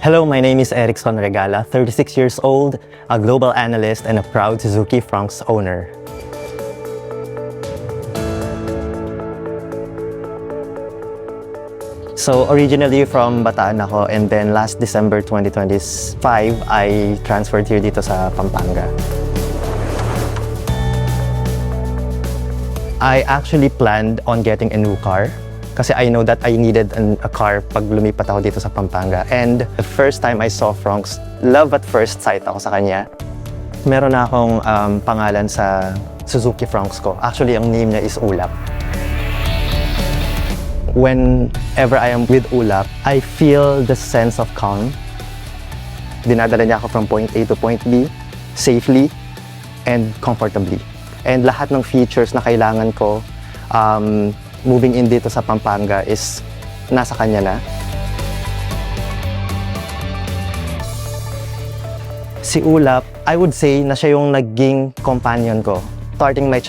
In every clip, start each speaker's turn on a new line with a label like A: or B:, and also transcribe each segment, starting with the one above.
A: Hello, my name is Erickson Regala, 36 years old, a global analyst and a proud Suzuki Franks owner. So originally from Bataan ako, and then last December 2025, I transferred here dito sa Pampanga. I actually planned on getting a new car kasi I know that I needed a car pag lumipat ako dito sa Pampanga. And the first time I saw Franks, love at first sight ako sa kanya. Meron na akong pangalan sa Suzuki Franks ko. Actually, ang name niya is Ulap. Whenever I am with Ulap, I feel the sense of calm. Dinadala niya ako from point A to point B safely and comfortably. And lahat ng features na kailangan ko moving in dito sa Pampanga is nasa kanya na. Si Ulap, I would say na siya yung naging companion ko. Starting my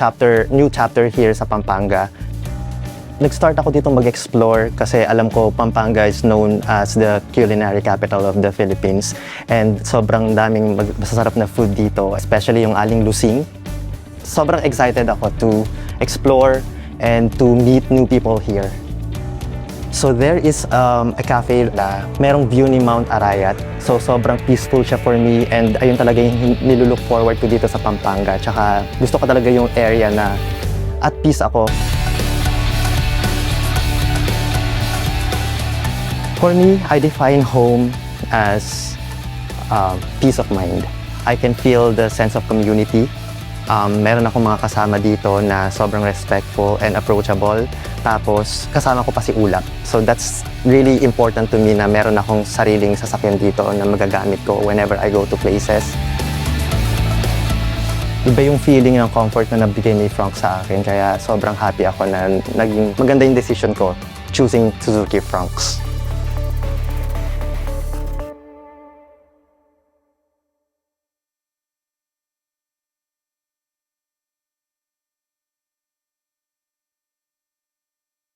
A: new chapter here sa Pampanga. Nag-start ako dito mag-explore kasi alam ko Pampanga is known as the culinary capital of the Philippines. And sobrang daming masasarap na food dito, especially yung aling lusing. Sobrang excited ako to explore and to meet new people here. So there is a cafe na merong view ni Mount Arayat. So sobrang peaceful siya for me and ayun talaga yung nilulook forward ko dito sa Pampanga. Tsaka gusto ko talaga yung area na at peace ako. For me, I define home as peace of mind. I can feel the sense of community. Meron akong mga kasama dito na sobrang respectful and approachable. Tapos, kasama ko pa si Ulap. So that's really important to me na meron akong sariling sasakyan dito na magagamit ko whenever I go to places. Iba yung feeling ng comfort na nabigay ni Frank sa akin. Kaya sobrang happy ako na naging maganda yung decision ko choosing Suzuki Franks.